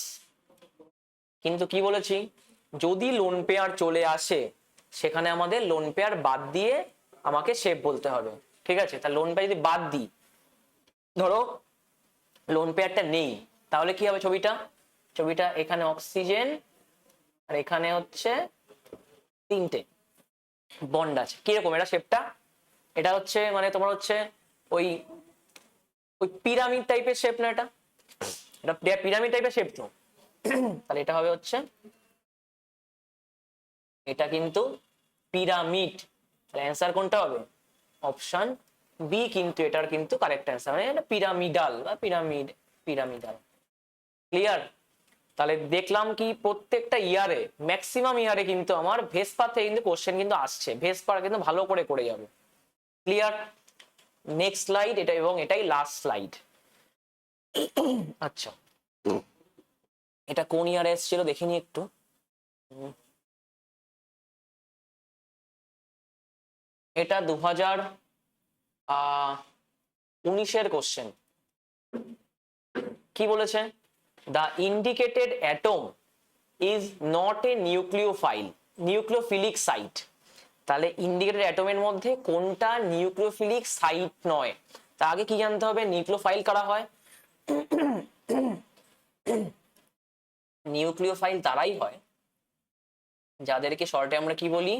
Speaker 1: কিন্তু কি বলেছি, যদি লোন পেয়ার চলে আসে সেখানে আমাদের লোন পেয়ার বাদ দিয়ে আমাকে শেপ বলতে হবে, ঠিক আছে। তা লোন পেয়ার যদি বাদ দিই, ধরো লোন পেয়ারটা নেই, তাহলে কি হবে ছবিটা এখানে অক্সিজেন আর এখানে হচ্ছে তিনটে বন্ড আছে। কিরকম এটা শেপটা? এটা হচ্ছে মানে তোমার হচ্ছে ওই ওই পিরামিড টাইপের শেপ না? এটা পিরামিড টাইপের শেপ তো। তাহলে এটা হবে হচ্ছে, এটা কিন্তু পিরামিড। তাহলে অ্যান্সার কোনটা হবে? অপশন বি কিন্তু এটার কিন্তু কারেক্ট অ্যান্সার, মানে এটা পিরামিডাল বা পিরামিডাল। ক্লিয়ার? তাহলে দেখলাম কি প্রত্যেকটা ইয়ারে, ম্যাক্সিমাম ইয়ারে কিন্তু আমার ভেসপা থেকে কিন্তু কোশ্চেন কিন্তু আসছে, ভেসপা কিন্তু ভালো করে করে যাবে। ক্লিয়ার? নেক্সট স্লাইড এটা, এবং এটাই লাস্ট স্লাইড। আচ্ছা এটা কোন ইয়ারে এসেছিল দেখিনি একটু। এটা 2019-এর কোশ্চেন। কি বলেছে? The indicated atom is not a nucleophilic site. তাহলে ইন্ডিকেটেড অ্যাটমের মধ্যে কোনটা নিউক্লিওফিলিক সাইট নয়? তা আগে কি জানতে হবে? নিউক্লিওফাইল কারা হয়? নিউক্লিওফাইল তারাই হয় যাদেরকে শর্টে আমরা কি বলি?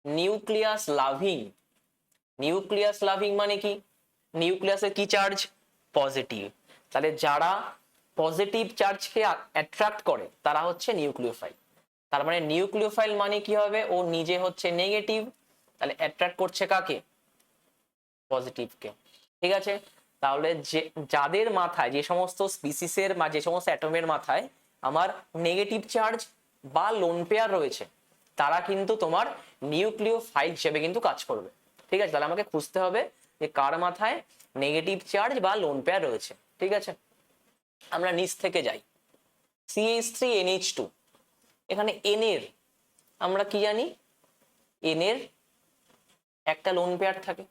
Speaker 1: Nucleus loving. নিউক্লিয়াস লাভিং মানে কি? নিউক্লিয়াসের কি চার্জ? পজিটিভ। তাহলে যারা পজিটিভ চার্জকে অ্যাট্রাক্ট করে তারা হচ্ছে নিউক্লিওফাইল। তার মানে নিউক্লিওফাইল মানে কি হবে? ও নিজে হচ্ছে নেগেটিভ, তাহলে অ্যাট্রাক্ট করছে কাকে? পজিটিভকে, ঠিক আছে। তাহলে যে যাদের মাথায়, যে সমস্ত স্পিসিসের বা যে সমস্ত অ্যাটমের মাথায় আমার নেগেটিভ চার্জ বা লোন পেয়ার রয়েছে, তারা কিন্তু তোমার নিউক্লিওফাইল হিসেবে কিন্তু কাজ করবে, ঠিক আছে। তাহলে আমাকে খুঁজতে হবে যে কার মাথায় নেগেটিভ চার্জ বা লোন পেয়ার রয়েছে, ঠিক আছে। আমরা নিচ থেকে যাই। CH3NH2, এখানে N এর আমরা কি জানি? N এর একটা লোন পেয়ার থাকে।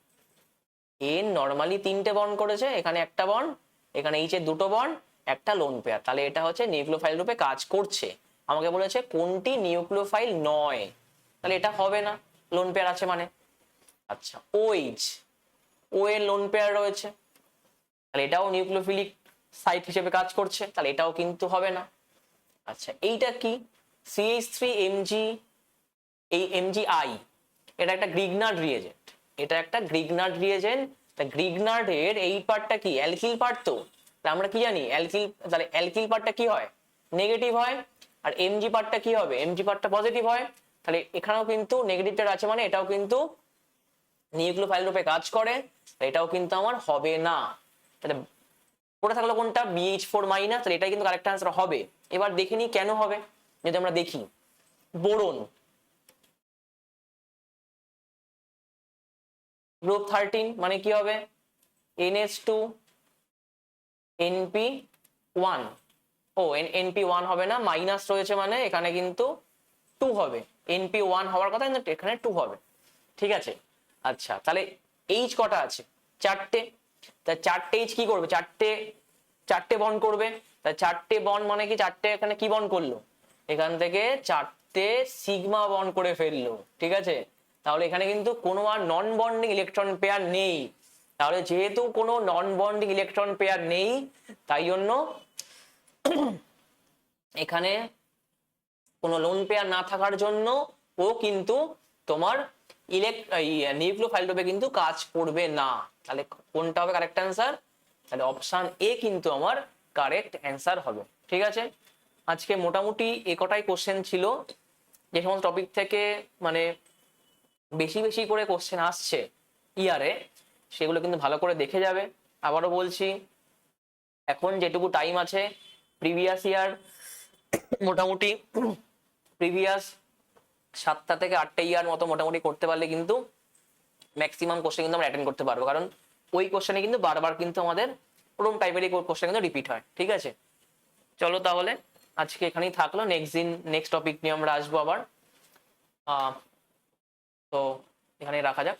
Speaker 1: N নর্মালি তিনটে বন্ড করেছে, এখানে একটা বন্ড, এখানে H এর দুটো বন্ড, একটা লোন পেয়ার। তাহলে এটা হচ্ছে নিউক্লিওফাইল রূপে কাজ করছে। আমাকে বলেছে কোনটি নিউক্লিওফাইল নয়, তাহলে এটা হবে না, লোন পেয়ার আছে মানে। আচ্ছা OH, O এর লোন পেয়ার রয়েছে, তাহলে এটাও নিউক্লিওফিলিক সাইট হিসেবে কাজ করছে, তাহলে এটাও কিন্তু হবে না। আচ্ছা এইটা কি? CH3Mg, এই MgI, এটা একটা গ্রিগনার্ড রিএজেন্ট, এটা একটা গ্রিগনার্ড রিএজেন্ট। তা গ্রিগনার্ডের এই পার্টটা কি অ্যালকিল পার্ট, তো তা আমরা কি জানি অ্যালকিল, তাহলে অ্যালকিল পার্টটা কি হয় নেগেটিভ হয়, আর এমজি পার্টটা কি হবে এমজি পার্টটা পজিটিভ হয়। তাহলে এখানেও কিন্তু নেগেটিভ চার্জ আছে মানে এটাও কিন্তু নিউক্লিওফাইল রূপে কাজ করে, এটাও কিন্তু আমার হবে না। তাহলে পড়ে থাকলো কোনটা BH4 মাইনাস, তাহলে এটাই কিন্তু কারেক্ট আনসার হবে। এবার দেখে নিই কেন হবে, যদি আমরা দেখি বোরন গ্রুপ 13 মানে কি হবে NH2 NP1, ও NP1 হবে না, মাইনাস রয়েছে মানে এখানে কিন্তু 2 হবে, NP1 হওয়ার কথা কিন্তু এখানে 2 হবে, ঠিক আছে। আচ্ছা তাহলে এইচ কটা আছে চারটে, তা চারটে এইচ কি করবে চারটে বন্ড করবে, তা চারটে বন্ড মানে কি চারটে এখানে কি বন্ড করলো এখান থেকে চারটে সিগমা বন্ড করে ফেললো, ঠিক আছে। তাহলে এখানে কিন্তু কোনো আর নন বন্ডিং ইলেকট্রন পেয়ার নেই, তাহলে যেহেতু কোনো নন বন্ডিং ইলেকট্রন পেয়ার নেই তাই জন্য এখানে কোনো লোন পেয়ার না থাকার জন্য ও কিন্তু তোমার নিউক্লিওফাইল রূপে কিন্তু কাজ করবে না। তাহলে কোনটা হবে কারেক্ট অ্যান্সার, তাহলে অপশন এ কিন্তু আমার কারেক্ট অ্যান্সার হবে, ঠিক আছে। আজকে মোটামুটি এ কটাই কোশ্চেন ছিল, যে সমস্ত টপিক থেকে মানে বেশি বেশি করে কোশ্চেন আসছে ইয়ারে সেগুলো কিন্তু ভালো করে দেখে যাবে। আবারও বলছি এখন যেটুকু টাইম আছে প্রিভিয়াস ইয়ার মোটামুটি প্রিভিয়াস 7টা থেকে 8টা ইয়ার মতো মোটামুটি করতে পারলে কিন্তু ম্যাক্সিমাম কোশ্চেন কিন্তু আমরা অ্যাটেন্ড করতে পারবো, কারণ ওই কোশ্চেনে কিন্তু বারবার কিন্তু আমাদের ওরকম টাইপেরই কোশ্চেন কিন্তু রিপিট হয়, ঠিক আছে। চলো তাহলে আজকে এখানেই থাকলো, নেক্সট টপিক নিয়ে আমরা আসবো আবার, তো এখানেই রাখা যাক।